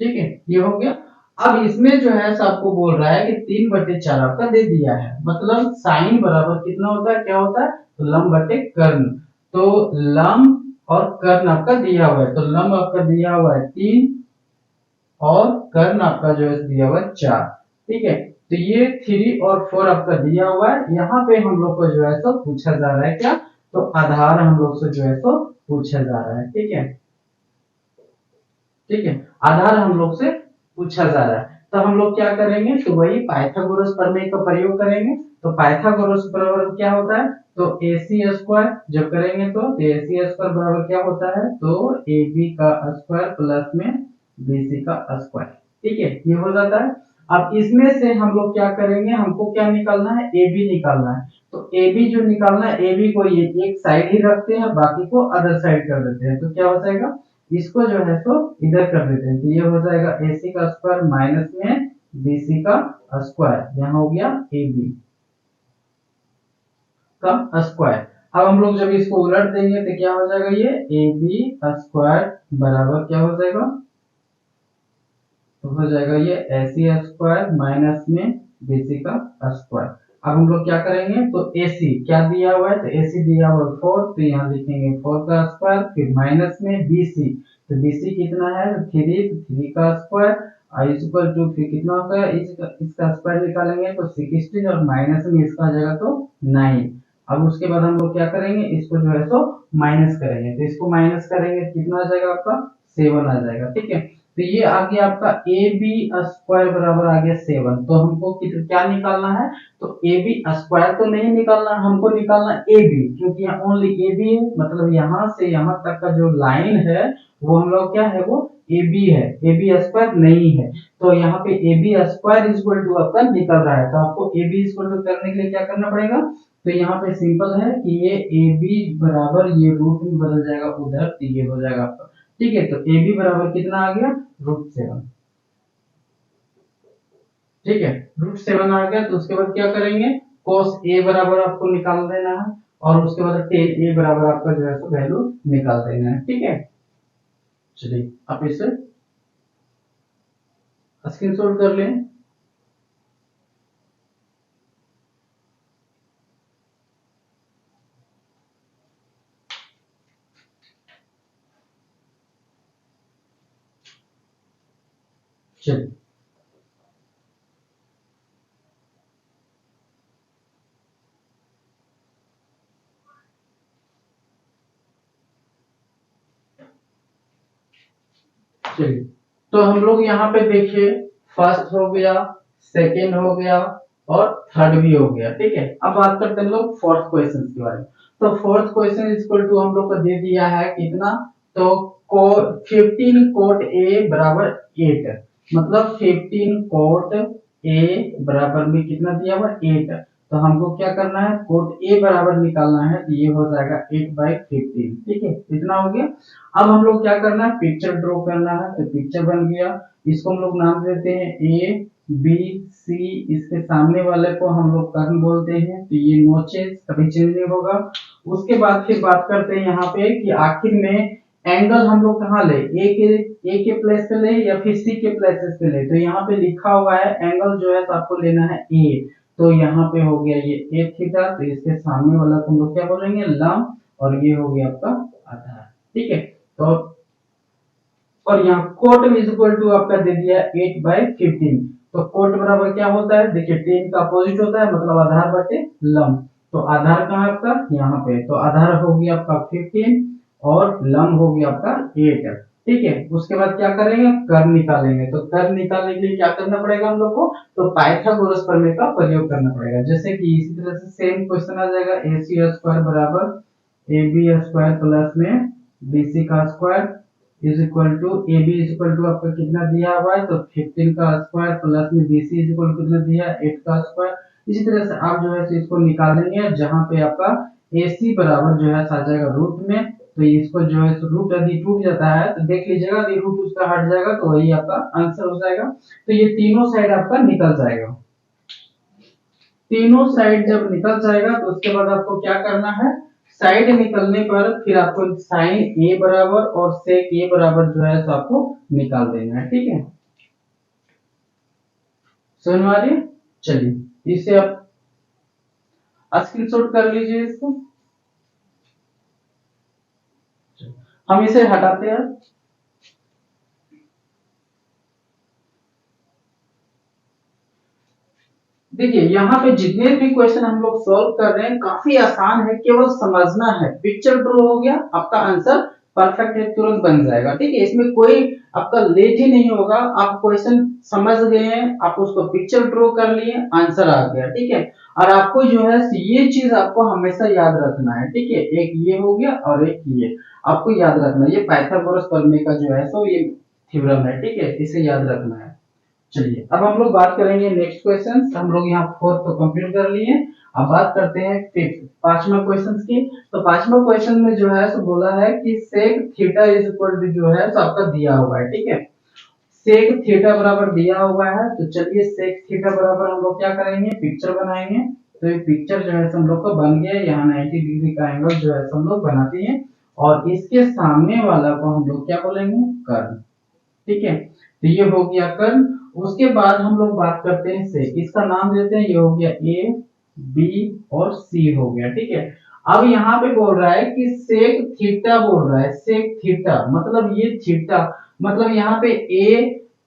ठीक है, ये हो गया। अब इसमें जो है आपको बोल रहा है कि 3/4 आपका दे दिया है, मतलब साइन बराबर कितना होता है, क्या होता है, तो लंब बटे कर्ण। तो लंब और कर्ण आपका दिया हुआ है, तो लंब आपका दिया हुआ है 3 और कर्ण आपका जो है दिया हुआ है 4। ठीक है, तो ये 3 और 4 आपका दिया हुआ है। यहाँ पे हम लोग को जो है सो पूछा जा रहा है क्या, तो आधार हम लोग से जो है सो पूछा जा रहा है। ठीक है, ठीक है, आधार हम लोग से पूछा जा रहा है, तो हम लोग क्या करेंगे, तो वही पाइथागोरस प्रमेय का प्रयोग करेंगे। तो पाइथागोरस बराबर क्या होता है, तो AC स्क्वायर जब करेंगे तो AC स्क्वायर बराबर क्या होता है, तो AB का स्क्वायर प्लस में BC का स्क्वायर। ठीक है, ये हो जाता है। अब इसमें से हम लोग क्या करेंगे, हमको क्या निकालना है, AB निकालना है। तो AB जो निकालना है, AB को ये एक साइड ही रखते हैं, बाकी को अदर साइड कर देते हैं, तो क्या हो जाएगा, इसको जो है तो इधर कर देते हैं, तो ये हो जाएगा AC का स्क्वायर माइनस में BC का स्क्वायर, यहाँ हो गया AB का स्क्वायर। अब हम लोग जब इसको उलट देंगे तो क्या हो जाएगा, ये AB स्क्वायर बराबर क्या हो जाएगा, तो हो जाएगा ये AC स्क्वायर माइनस में BC का स्क्वायर। अब हम लोग क्या करेंगे, तो AC क्या दिया हुआ है, तो AC दिया हुआ है 4, तो यहाँ लिखेंगे 4 का स्क्वायर, फिर माइनस में BC, तो BC कितना है 3, तो 3 का स्क्वायर इक्वल टू फिर कितना होता है, इसका स्क्वायर निकालेंगे तो 16 और माइनस में इसका आ जाएगा तो 9। अब उसके बाद हम लोग क्या करेंगे, इसको जो है सो माइनस करेंगे, तो इसको माइनस करेंगे कितना आ जाएगा आपका 7 आ जाएगा, ठीक है। तो ये आ गया आपका ए बी स्क्वायर बराबर आ गया 7। तो हमको क्या निकालना है, तो ए बी स्क्वायर तो नहीं निकालना, हमको निकालना ए बी, क्योंकि यहाँ ओनली ए बी है, मतलब यहाँ से यहाँ तक का जो लाइन है वो हम लोग क्या है, वो ए बी है, ए बी स्क्वायर नहीं है। तो यहाँ पे A B square equal to आपका निकल रहा है, तो आपको ए बी इक्वल टू करने के लिए क्या करना पड़ेगा, तो यहाँ पे सिंपल है कि ये ए बी बराबर ये रूट में बदल जाएगा उधर, तो ये हो जाएगा आपका, ठीक है। तो ए बी बराबर कितना आ गया, √7, ठीक है, √7 आ गया। तो उसके बाद क्या करेंगे, cos a बराबर आपको निकाल देना है, और उसके बाद tan a बराबर आपका जो है तो वैल्यू निकाल देना है, ठीक है। चलिए आप इसे स्क्रीनशॉट कर लें। चलिए चलिए, तो हम लोग यहाँ पे देखिए, फर्स्ट हो गया, सेकेंड हो गया और थर्ड भी हो गया, ठीक है। अब बात करते हैं लोग फोर्थ क्वेश्चन के बारे में। तो फोर्थ क्वेश्चन इक्वल टू हम लोग को दे दिया है कितना, तो 15 कोट ए बराबर 8, मतलब 15 कोट ए बराबर में कितना दिया हुआ 8। तो हमको क्या करना है, कोट ए बराबर निकालना है, तो ये हो जाएगा 8/15, ठीक है, इतना हो गया। अब हम लोग क्या करना है, पिक्चर ड्रॉ करना है, तो पिक्चर बन गया, इसको हम लोग नाम देते हैं ए बी सी, इसके सामने वाले को हम लोग कर्ण बोलते हैं, तो ये नो चेंज, कभी चेंज नहीं होगा। उसके बाद फिर बात करते हैं यहाँ पे कि आखिर में एंगल हम लोग कहाँ ले, ए के प्लेस पे ले या फिर सी के प्लेसेस पे ले, तो यहाँ पे लिखा हुआ है एंगल जो है तो आपको लेना है ए, तो यहाँ पे हो गया ये ए थीटा, तो इसके सामने वाला को हम लोग क्या बोलेंगे, लंब, और ये हो गया आपका आधार, ठीक है। तो और यहाँ कोट इक्वल टू आपका दे दिया 8/15, तो कोट बराबर क्या होता है, देखिए 10 का अपोजिट होता है, मतलब आधार बटे लंब। तो आधार कहाँ है आपका, यहाँ पे, तो आधार हो गया आपका 15 और लंब हो गया आपका 8, ठीक है। उसके बाद क्या करेंगे, कर्व निकालेंगे, तो कर्व निकालने के लिए क्या करना पड़ेगा हम लोग को, तो पाइथागोरस प्रमेय का प्रयोग करना पड़ेगा। जैसे कि इसी तरह से सेम क्वेश्चन आ जाएगा, AC स्क्वायर बराबर AB स्क्वायर प्लस में BC का square is equal to A B is equal to आपका कितना दिया हुआ है, तो 15 का स्क्वायर प्लस में BC इज इक्वल कितना दिया है 8 का स्क्वायर। इसी तरह से आप जो है इसको निकालेंगे, जहां पे आपका AC बराबर जो है आ जाएगा रूट में, तो इसको जो है रूट यदि टूट जाता है तो देख लीजिएगा, यदि रूट उसका हट जाएगा तो वही आपका आंसर हो जाएगा। तो ये तीनों साइड आपका निकल जाएगा। तीनों साइड जब निकल जाएगा तो उसके बाद आपको क्या करना है, साइड निकलने पर फिर आपको साइन ए बराबर और सेक ए बराबर जो है तो आपको निकाल देना है, ठीक है। समझ में आ रही है? चलिए इसे आप स्क्रीनशॉट कर लीजिए इसको, हम इसे हटाते हैं। देखिए यहाँ पे जितने भी क्वेश्चन हम लोग सॉल्व कर रहे हैं काफी आसान है, केवल समझना है। पिक्चर ड्रॉ हो गया, आपका आंसर परफेक्ट है, तुरंत बन जाएगा, ठीक है। इसमें कोई आपका लेट ही नहीं होगा, आप क्वेश्चन समझ गए हैं, आप उसको पिक्चर ड्रॉ कर लिए, आंसर आ गया, ठीक है। और आपको जो है ये चीज आपको हमेशा याद रखना है, ठीक है। एक ये हो गया और एक ये आपको याद रखना है, ये पाइथागोरस प्रमेय का जो है सो ये थ्योरम है, ठीक है, इसे याद रखना है। चलिए अब हम लोग बात करेंगे नेक्स्ट क्वेश्चन। हम लोग यहाँ फोर्थ तो कंप्लीट कर लिए, अब बात करते हैं फिफ्थ पांचवा क्वेश्चन की। तो पांचवा क्वेश्चन में जो है सो बोला है कि sec theta is equal to जो है सो आपका दिया हुआ है, ठीक है। सेक थीटा बराबर दिया हुआ है, तो चलिए सेक थीटा बराबर हम लोग क्या करेंगे, पिक्चर बनाएंगे। तो ये पिक्चर जो है हम लोग का बन गया, यहाँ 90 डिग्री का एंगल जो है हम लोग बनाते हैं, और इसके सामने वाला को हम लोग क्या बोलेंगे, कर्ण। ठीक है, तो ये हो गया कर्ण। उसके बाद हम लोग बात करते हैं सेक, इसका नाम देते हैं, ये हो गया ए बी और सी हो गया। ठीक है, अब यहाँ पे बोल रहा है कि सेक थीटा बोल रहा है, सेक थीटा मतलब ये थीटा, मतलब यहाँ पे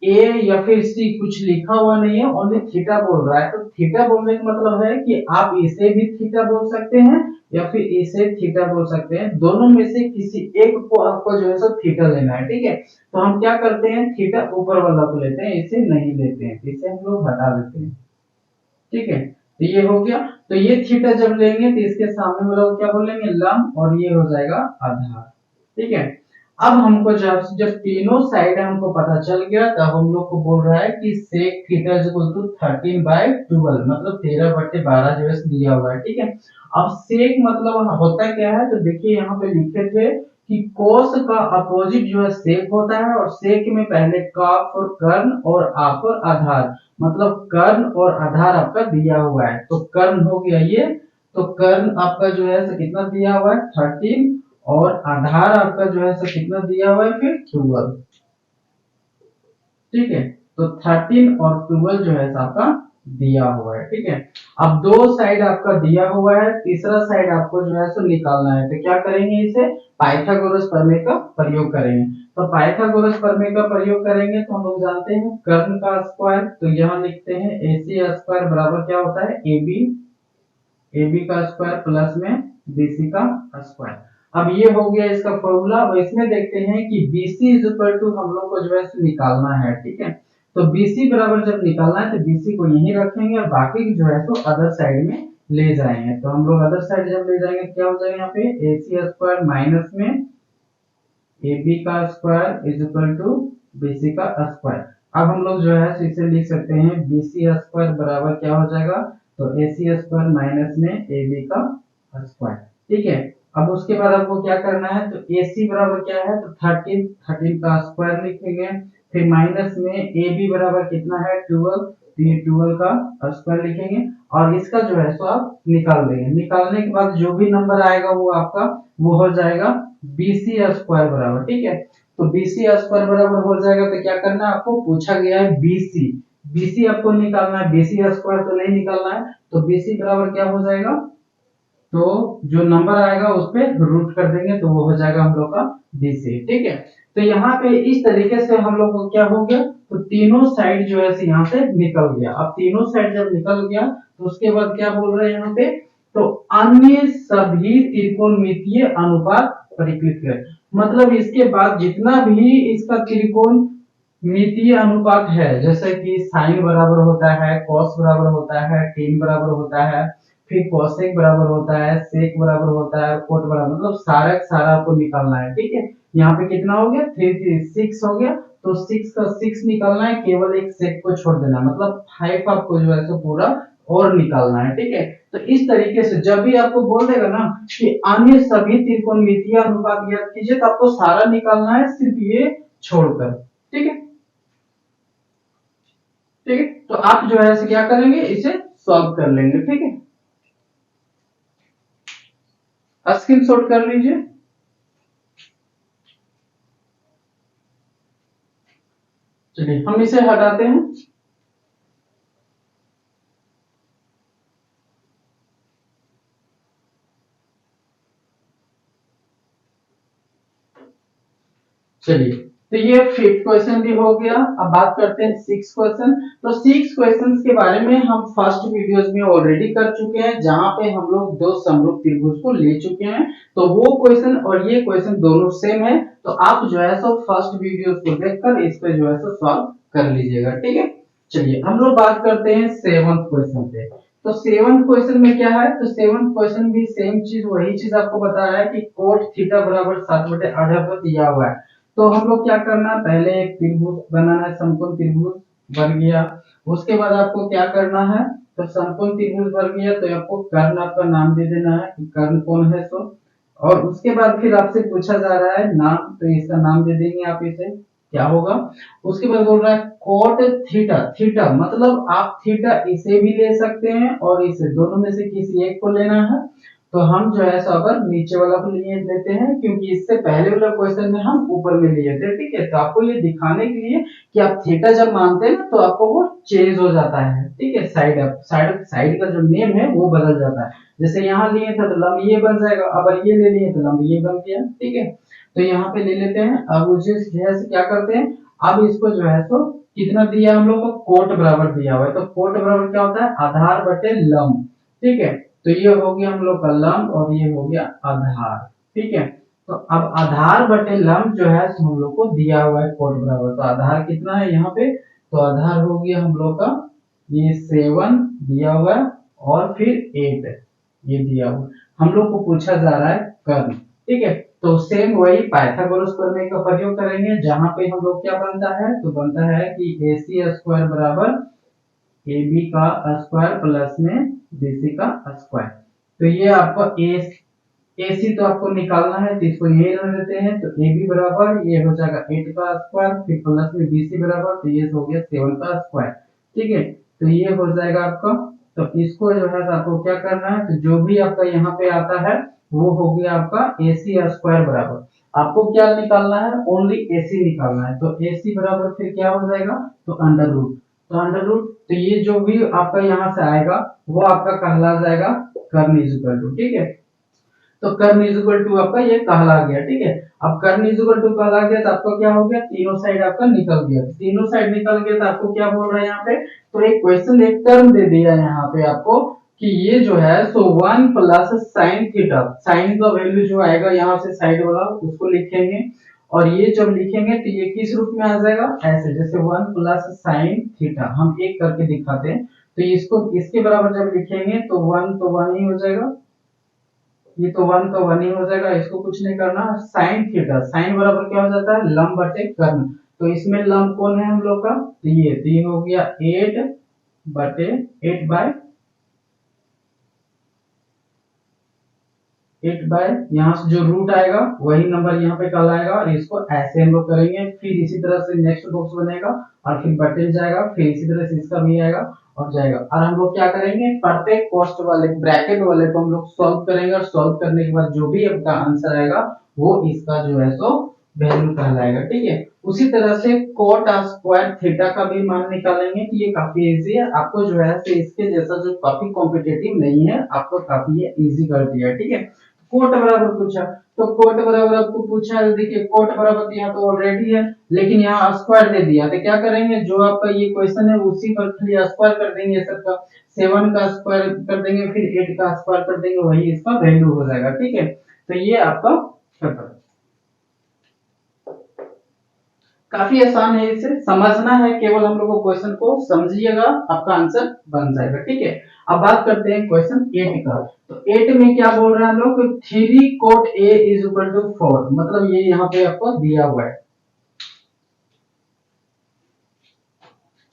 ए या फिर सी कुछ लिखा हुआ नहीं है, ओनली थीटा बोल रहा है। तो थीटा बोलने का मतलब है कि आप इसे भी थीटा बोल सकते हैं या फिर इसे थीटा बोल सकते हैं, दोनों में से किसी एक को आपको जो है सो थीटा लेना है। ठीक है, तो हम क्या करते हैं, थीटा ऊपर वाला को लेते हैं, इसे नहीं लेते हैं, इसे हम लोग हटा देते हैं। ठीक है, तो ये हो गया। तो ये थीटा जब लेंगे तो इसके सामने वाला को क्या बोलेंगे, लंब, और ये हो जाएगा आधार। ठीक है, अब हमको जब तीनों साइड हमको पता चल गया, तब हम लोग को बोल रहा है कि sec theta is equal to 13/12, मतलब 13/12 जो है दिया हुआ है। ठीक है, अब सेक मतलब होता क्या है, तो देखिए यहाँ पे लिखे थे कि कोस का अपोजिट जो है सेक होता है, और सेक में पहले काफ और कर्ण और आप और आधार, मतलब कर्ण और आधार आपका दिया हुआ है। तो कर्ण हो गया ये, तो कर्ण आपका जो है कितना दिया हुआ है, 13, और आधार आपका जो है कितना दिया हुआ है, फिर 12। ठीक है, तो 13 और 12 जो है आपका दिया हुआ है। ठीक है, अब दो साइड आपका दिया हुआ है, तीसरा साइड आपको जो है सो निकालना है। तो क्या करेंगे, इसे पाइथागोरस प्रमेय का प्रयोग करेंगे। तो पाइथागोरस प्रमेय का प्रयोग करेंगे तो हम लोग जानते हैं कर्ण का स्क्वायर, तो यहाँ लिखते हैं AC स्क्वायर बराबर क्या होता है, AB का स्क्वायर प्लस में BC का स्क्वायर। अब ये हो गया इसका फॉर्मूला, और इसमें देखते हैं कि BC इज इक्वल टू हम लोग को जो है निकालना है। ठीक है, तो BC बराबर जब निकालना है तो BC को यहीं रखेंगे, और बाकी जो है तो अदर साइड में ले जाएंगे। तो हम लोग अदर साइड जब ले जाएंगे क्या हो जाएगा, यहाँ पे AC स्क्वायर माइनस में AB का square is equal to BC का स्क्वायर। अब हम लोग जो है इसे लिख सकते हैं BC स्क्वायर बराबर क्या हो जाएगा, तो AC स्क्वायर माइनस में AB का स्क्वायर। ठीक है, अब उसके बाद आपको क्या करना है, तो AC बराबर क्या है, तो 13 का स्क्वायर लिखेंगे, फिर माइनस में AB बराबर कितना है, 12, तो ये 12 का स्क्वायर लिखेंगे, और इसका जो है सो आप निकाल देंगे। निकालने के बाद जो भी नंबर आएगा वो आपका वो हो जाएगा BC स्क्वायर बराबर। ठीक है, तो BC स्क्वायर बराबर हो जाएगा, तो क्या करना है, आपको पूछा गया है BC आपको निकालना है, BC स्क्वायर तो नहीं निकालना है। तो BC बराबर क्या हो जाएगा, तो जो नंबर आएगा उस पे रूट कर देंगे, तो वो हो जाएगा हम लोग का BC। ठीक है, तो यहाँ पे इस तरीके से हम लोग को क्या हो गया, तो तीनों साइड जो है यहाँ से निकल गया। अब तीनों साइड जब निकल गया तो उसके बाद क्या बोल रहे हैं यहाँ पे, तो अन्य सभी त्रिकोणमितीय अनुपात परिकृत करें, मतलब इसके बाद जितना भी इसका त्रिकोण मितीय अनुपात है, जैसे कि साइन बराबर होता है, कॉस बराबर होता है, टेन बराबर होता है, फिर कोसेक बराबर होता है, सेक बराबर होता है, कोट बराबर, मतलब सारा सारा आपको निकालना है। ठीक है, यहाँ पे कितना हो गया, 6 हो गया, तो 6 का 6 निकालना है, केवल एक सेक को छोड़ देना, मतलब 5 आपको जो है सो पूरा और निकालना है। ठीक है, तो इस तरीके से जब भी आपको बोल देगा ना कि अन्य सभी त्रिकोणमितीय अनुपात ज्ञात कीजिए, तो आपको सारा निकालना है, सिर्फ ये छोड़कर। ठीक है, ठीक है, तो आप जो है क्या करेंगे, इसे सॉल्व कर लेंगे। ठीक है, स्क्रीनशॉट कर लीजिए। चलिए हम इसे हटाते हैं। चलिए, तो ये 5th क्वेश्चन भी हो गया। अब बात करते हैं 6th क्वेश्चन। तो 6 क्वेश्चन के बारे में हम फर्स्ट वीडियोस में ऑलरेडी कर चुके हैं, जहां पे हम लोग दो समरूप त्रिभुज को ले चुके हैं। तो वो क्वेश्चन और ये क्वेश्चन दोनों सेम है, तो आप जो है सो फर्स्ट वीडियोस को देखकर इस पे जो है सो सॉल्व कर लीजिएगा। ठीक है, चलिए हम लोग बात करते हैं 7th क्वेश्चन पे। तो 7th क्वेश्चन में क्या है, तो 7th क्वेश्चन भी सेम चीज, वही चीज आपको बता रहा है कि कोट थीटा बराबर 7/8 दिया हुआ है। तो हम लोग क्या करना है, पहले एक त्रिभुज बनाना है, समकोण त्रिभुज बन गया। उसके बाद आपको क्या करना है, तो समकोण त्रिभुज बन गया, तो आपको कर्ण आपका नाम दे देना है कि कर्ण कौन है। और उसके बाद फिर आपसे पूछा जा रहा है नाम, तो इसका नाम दे देंगे आप इसे क्या होगा। उसके बाद बोल रहा है कोट थीटा, थीटा मतलब आप थीटा इसे भी ले सकते हैं और इसे, दोनों में से किसी एक को लेना है। तो हम जो है सो अगर नीचे वाला को लिए लेते हैं, क्योंकि इससे पहले वाला क्वेश्चन में हम ऊपर में लिए थे, ठीक है। तो आपको ये दिखाने के लिए कि आप थीटा जब मानते हैं ना तो आपको वो चेंज हो जाता है, ठीक है। साइड अप, साइड साइड का जो नेम है वो बदल जाता है। जैसे यहाँ लिए थे तो लंब ये बन जाएगा, अब ये ले लिए तो लंब ये बन गया, ठीक है। तो यहाँ पे ले लेते हैं। अब उसे से क्या करते हैं, अब इसको जो है तो कितना दिया हम लोग को, कोट बराबर दिया हुआ है। तो कोट बराबर क्या होता है, आधार बटे लंब, ठीक है। तो ये हो गया हम लोग का लंब और ये हो गया आधार, ठीक है। तो अब आधार बटे लंब जो है तो हम लोग को दिया हुआ है कोट बराबर। तो आधार कितना है यहाँ पे, तो आधार हो गया हम लोग का ये 7 दिया हुआ है और फिर 8 ये दिया हुआ। हम लोग को पूछा जा रहा है कर्ण, ठीक है। तो सेम वही पाइथागोरस प्रमेय का प्रयोग करेंगे, जहां पे हम लोग क्या बनता है, तो बनता है कि AC स्क्वायर बराबर AB का स्क्वायर प्लस में BC का स्क्वायर। तो ये आपको AC तो आपको निकालना है, तो इसको ये रख देते हैं। तो AB बराबर ये हो जाएगा 8 का स्क्वायर, फिर प्लस में BC बराबर, तो ये हो गया 7 का स्क्वायर, ठीक है। तो ये हो जाएगा आपका। तो इसको जो है आपको क्या करना है, तो जो भी आपका यहाँ पे आता है वो हो गया आपका AC स्क्वायर बराबर, आपको क्या निकालना है, ओनली AC निकालना है। तो AC बराबर फिर क्या हो जाएगा, तो अंडर रूट। तो अंडर रूट, तो ये जो भी आपका यहाँ से आएगा वो आपका कहला जाएगा कर्न इज इक्वल टू, ठीक है। तो कर्न इज इक्वल टू आपका ये कहला गया, ठीक है। अब कर्न इज इक्वल टू कहला गया तो आपका क्या हो गया, तीनों साइड आपका निकल गया। तीनों साइड निकल गया तो आपको क्या बोल रहा है यहाँ पे, तो एक क्वेश्चन एक टर्म दे दिया है यहाँ पे आपको कि ये जो है सो 1 प्लस साइन थीटा, साइन का वैल्यू जो आएगा यहाँ से साइड वाला उसको लिखेंगे, और ये जब लिखेंगे तो ये किस रूप में आ जाएगा, ऐसे जैसे 1 प्लस साइन थीटा, हम एक करके दिखाते हैं। तो इसको इसके बराबर जब लिखेंगे तो 1 तो 1 ही हो जाएगा, ये तो 1 का 1 ही हो जाएगा, इसको कुछ नहीं करना। साइन थीटा, साइन बराबर क्या हो जाता है, लंब बटे कर्ण। तो इसमें लंब कौन है हम लोग का, तो ये हो गया 8 बटे 8 बाय 8 बाय, यहाँ से जो रूट आएगा वही नंबर यहाँ पे कल आएगा, और इसको ऐसे हम लोग करेंगे। फिर इसी तरह से नेक्स्ट बॉक्स बनेगा और फिर बटे जाएगा, फिर इसी तरह से इसका भी आएगा और जाएगा। और हम लोग क्या करेंगे, प्रत्येक कॉस्ट वाले ब्रैकेट वाले को हम लोग सॉल्व करेंगे, और सॉल्व करने के बाद जो भी आपका आंसर आएगा वो इसका जो है सो वैल्यू कहलाएगा, ठीक है। उसी तरह से कोट स्क्वायर थीटा का भी मान निकालेंगे, कि ये काफी इजी है। आपको जो है इसके जैसा जो काफी कॉम्पिटेटिव नहीं है, आपको काफी इजी कर दिया, ठीक है। कोट बराबर पूछा, तो कोट बराबर आपको पूछा है, देखिए कोट बराबर यहाँ तो ऑलरेडी है, लेकिन यहाँ स्क्वायर दे दिया, तो क्या करेंगे, जो आपका ये क्वेश्चन है उसी पर खाली स्क्वायर कर देंगे सबका। 7 का स्क्वायर कर देंगे, फिर 8 का स्क्वायर कर देंगे, वही इसका वैल्यू हो जाएगा, ठीक है। तो ये आपका खत्म। काफी आसान है, इसे समझना है, केवल हम लोग को क्वेश्चन को समझिएगा, आपका आंसर बन जाएगा, ठीक है। अब बात करते हैं क्वेश्चन 8 का। तो 8 में क्या बोल रहे हैं हम लोग, 3 cot A is equal to 4, मतलब ये यहाँ पे आपको दिया हुआ है।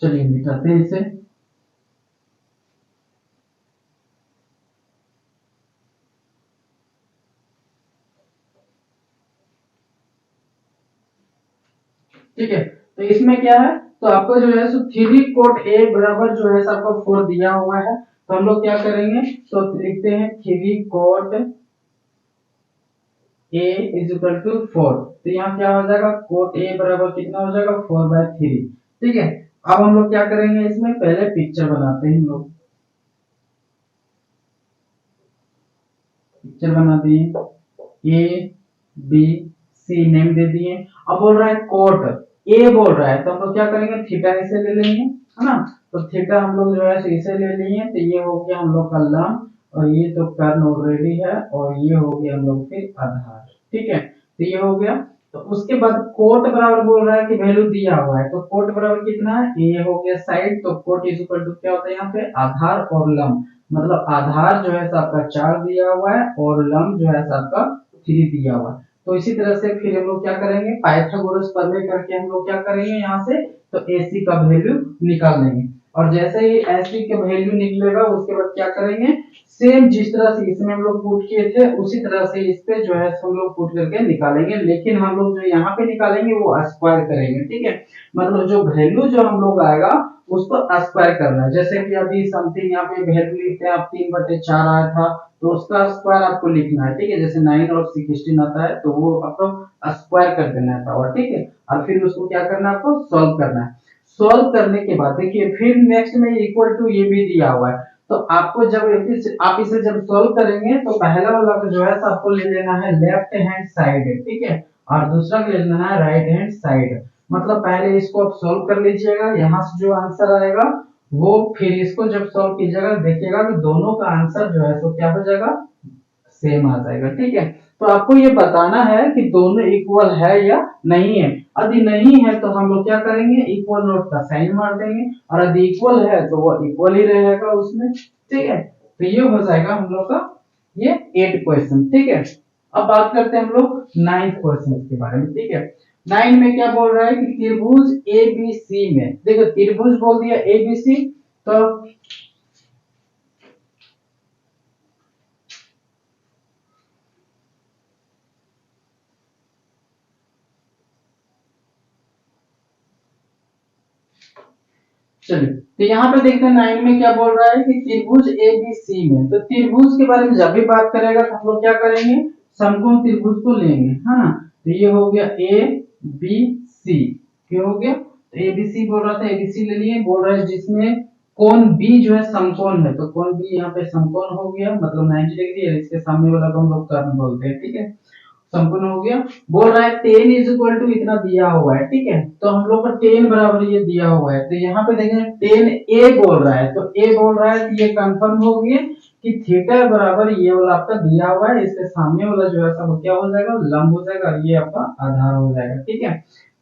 चलिए मिटाते हैं इसे। ठीक है, तो इसमें क्या है, तो आपको जो है 3 कोट A बराबर जो है आपको 4 दिया हुआ है। तो हम लोग क्या करेंगे, तो लिखते हैं 3 cot A is equal to 4। तो यहाँ क्या हो जाएगा, कोट A बराबर कितना हो जाएगा, 4/3, ठीक है। अब हम लोग क्या करेंगे, इसमें पहले पिक्चर बनाते हैं हम लोग। पिक्चर बना दिए, A B C नेम दे दिए। अब बोल रहा है कोट A बोल रहा है, तो हम लोग क्या करेंगे, थीटा इसे ले लेंगे, है ना। तो थीटा हम लोग जो है इसे ले लिए, तो ये हो गया हम लोग का लंब, और ये तो कर्ण ऑलरेडी है, और ये हो गया हम लोग फिर आधार, ठीक है। तो ये हो गया। तो उसके बाद कोट बराबर बोल रहा है कि वैल्यू दिया हुआ है, तो कोट बराबर कितना है, ये हो गया साइड, तो कोट इज इक्वल टू क्या होता है यहाँ पे, आधार और लंब, मतलब आधार जो है आपका 4 दिया हुआ है और लंब जो है आपका 3 दिया हुआ है। तो इसी तरह से फिर हम लोग क्या करेंगे, पाइथागोरस प्रमेय करके हम लोग क्या करेंगे यहाँ से, तो AC का वैल्यू निकाल लेंगे, और जैसे ही AC का वैल्यू निकलेगा उसके बाद क्या करेंगे, सेम जिस तरह से इसमें हम लोग पुट किए थे उसी तरह से इस पे जो है हम लोग पुट करके निकालेंगे, लेकिन हम लोग जो यहाँ पे निकालेंगे वो स्क्वायर करेंगे, ठीक है। मतलब जो वैल्यू जो हम लोग आएगा उसको स्क्वायर करना है। जैसे कि अभी समथिंग यहाँ पे वैल्यू लिखते हैं आप 3/4 आया था तो उसका स्क्वायर आपको लिखना है, ठीक है। जैसे 9 और 16 आता है तो वो आपको स्क्वायर कर देना है पावर, ठीक है। और फिर उसको क्या करना है, आपको सॉल्व करना है। सॉल्व करने के बाद देखिए फिर नेक्स्ट में इक्वल टू ये भी दिया हुआ है, तो आपको जब आप इसे जब सॉल्व करेंगे तो पहला वाला को जो है आपको ले लेना है लेफ्ट हैंड साइड, ठीक है, और दूसरा ले लेना है राइट हैंड साइड। मतलब पहले इसको आप सॉल्व कर लीजिएगा, यहाँ से जो आंसर आएगा वो फिर इसको जब सॉल्व कीजिएगा देखिएगा कि दोनों का आंसर जो है तो क्या हो जाएगा, सेम आ जाएगा, ठीक है। तो आपको ये बताना है कि दोनों इक्वल है या नहीं है। यदि नहीं है तो हम लोग क्या करेंगे, इक्वल नोट का साइन मार देंगे, और यदि इक्वल है तो वो इक्वल ही रहेगा उसमें, ठीक है। तो ये हो जाएगा हम लोग का ये 8 क्वेश्चन, ठीक है। अब बात करते हैं हम लोग 9th क्वेश्चन के बारे में, ठीक है। 9 में क्या बोल रहा है कि त्रिभुज एबीसी में, देखो त्रिभुज बोल दिया एबीसी, तो चलिए तो यहाँ पे देखते हैं 9 में क्या बोल रहा है कि त्रिभुज एबीसी में, तो त्रिभुज के बारे में जब भी बात करेगा तो हम लोग क्या करेंगे, समकोण त्रिभुज को लेंगे, है ना। तो ये हो गया ए बी सी, क्या हो गया, तो एबीसी बोल रहा था, एबीसी ले लिए। बोल रहा है जिसमें कोण बी जो है समकोण है, तो कोण बी यहाँ पे समकोण हो गया, मतलब 90 डिग्री है, इसके सामने वाला को हम लोग कर्ण बोलते हैं, ठीक है। संपूर्ण हो गया। बोल रहा है 10 इज इक्वल टू इतना दिया हुआ है, ठीक है। तो हम लोग को 10 बराबर ये दिया हुआ है, तो यहाँ पे देखें 10 ए बोल रहा है, तो ए बोल रहा है कि ये कंफर्म हो गया कि थीटा बराबर ये वाला आपका दिया हुआ है, इसके सामने वाला जो है सब क्या हो जाएगा, लंब हो जाएगा, ये आपका आधार हो जाएगा, ठीक है।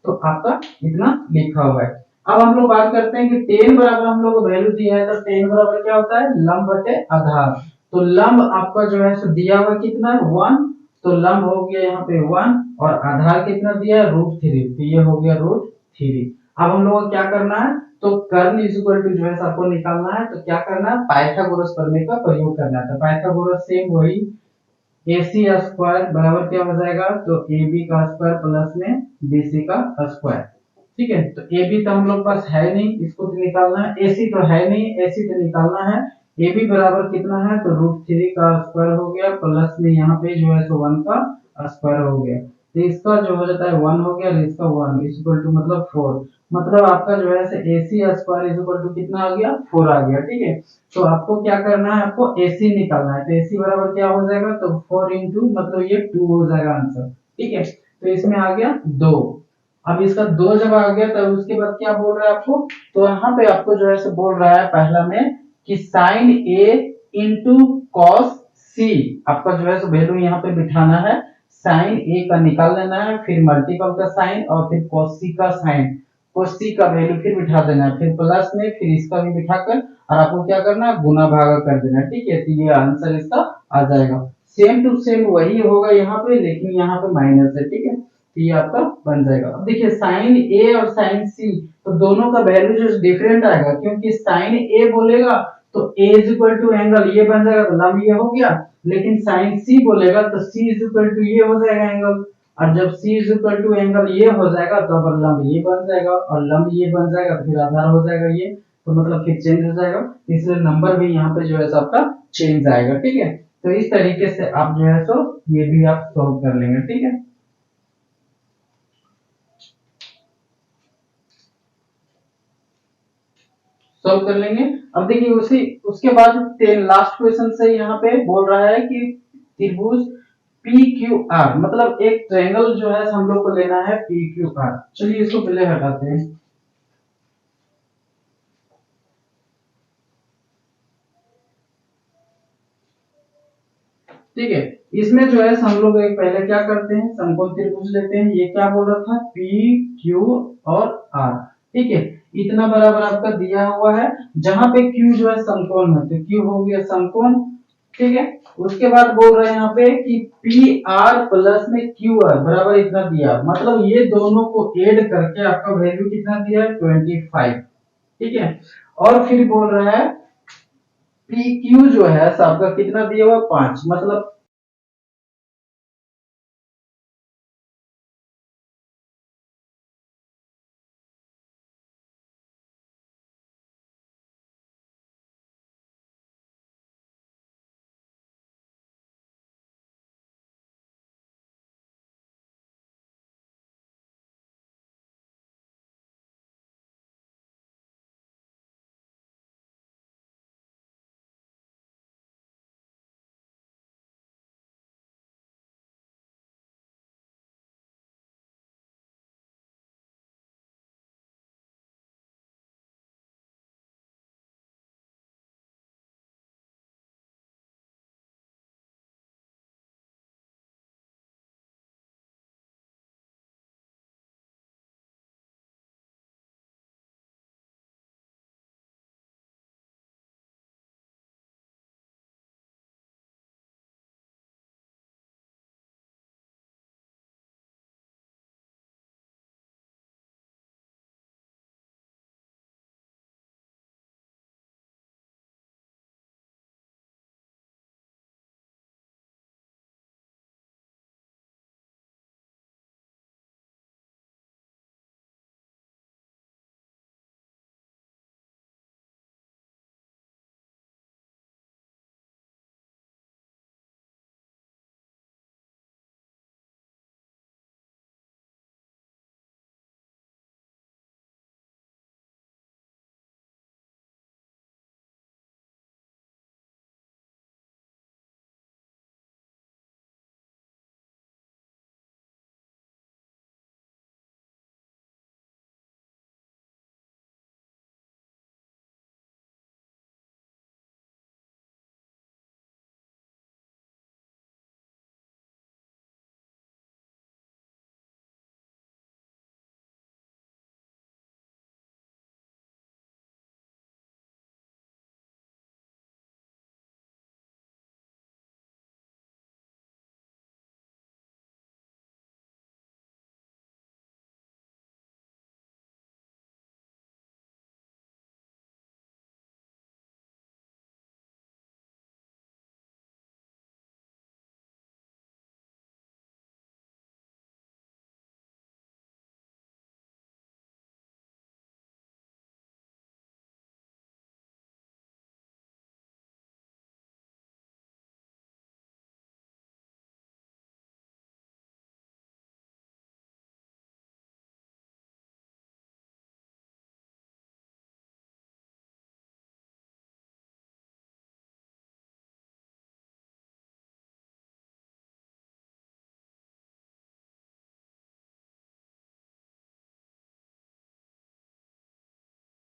तो आपका इतना लिखा हुआ है। अब हम लोग बात करते हैं कि 10 बराबर हम लोग को वैल्यू दिया है, तो 10 बराबर क्या होता है, लंब बटे आधार। तो लंब आपका जो है सो दिया हुआ कितना है 1, तो लंब हो गया यहाँ पे 1, और आधार कितना दिया है √3, तो ये हो गया √3। अब हम लोग को क्या करना है, तो कर्ण इज इक्वल टू जो है आपको निकालना है, तो क्या करना है, पाइथागोरस प्रमेय का प्रयोग करना है। तो पाइथागोरस सेम वही AC स्क्वायर बराबर क्या हो जाएगा, तो AB का स्क्वायर प्लस में BC का स्क्वायर, ठीक है। तो AB तो हम लोग पास है नहीं, इसको तो निकालना है, AC तो है नहीं, AC तो निकालना है। AB बराबर कितना है, तो √3 का स्क्वायर हो गया, प्लस में यहाँ पे जो है तो 1 का स्क्वायर हो गया, तो इसका जो हो जाता है 1 हो गया, और इसका 1 इज इक्वल टू मतलब 4, मतलब आपका जो है AC square is equal to कितना आ गया, 4 आ गया, ठीक है। तो आपको क्या करना है, आपको AC निकालना है, तो AC बराबर क्या हो जाएगा, तो 4 इंटू मतलब ये 2 हो जाएगा आंसर, ठीक है। तो इसमें आ गया 2। अब इसका 2 जब आ गया तब उसके बाद क्या बोल रहा है आपको, तो यहाँ पे आपको जो है से बोल रहा है पहला में कि sine A into cos C, आपका जो है सो वैल्यू यहाँ पे बिठाना है, साइन A का निकाल लेना है, फिर मल्टीपल का साइन और फिर cos C का साइन, cos C का वैल्यू फिर बिठा देना है, फिर प्लस में फिर इसका भी बिठाकर और आपको क्या करना है, गुना भागा कर देना, ठीक है। तो ये आंसर इसका आ जाएगा, सेम टू सेम वही होगा यहाँ पे, लेकिन यहाँ पे माइनस है, ठीक है। तो ये आपका बन जाएगा। अब देखिए साइन A और साइन C, तो दोनों का वैल्यू जो डिफरेंट आएगा, क्योंकि साइन A बोलेगा तो A is equal to angle ये बन जाएगा, तो लंब ये हो गया, लेकिन साइन C बोलेगा तो C इज इक्वल टू ये हो जाएगा एंगल, और जब C is equal to angle ये हो जाएगा तो अब लंब ये बन जाएगा, और लंब ये बन जाएगा तो फिर आधार हो जाएगा ये, तो मतलब फिर चेंज हो जाएगा, इसलिए नंबर भी यहाँ पे जो है आपका चेंज आएगा, ठीक है। तो इस तरीके से आप जो है सो ये भी आप सॉल्व कर लेंगे, ठीक है। सॉल्व कर लेंगे। अब देखिए उसी उसके बाद लास्ट क्वेश्चन से यहाँ पे बोल रहा है कि त्रिभुज PQR, मतलब एक ट्रायंगल जो है हम लोग को लेना है PQR। चलिए इसको पहले हटाते हैं, ठीक है। इसमें जो है हम लोग एक पहले क्या करते हैं, समकोण त्रिभुज लेते हैं। ये क्या बोल रहा था, PQ और R, ठीक है। इतना बराबर आपका दिया हुआ है, जहां पे Q जो है समकोण है, तो Q हो गया समकोण, ठीक है। उसके बाद बोल रहे हैं यहाँ पे कि PR प्लस में QR बराबर इतना दिया, मतलब ये दोनों को ऐड करके आपका वैल्यू कितना दिया है 25, ठीक है। और फिर बोल रहा है पी क्यू जो है आपका कितना दिया हुआ 5, मतलब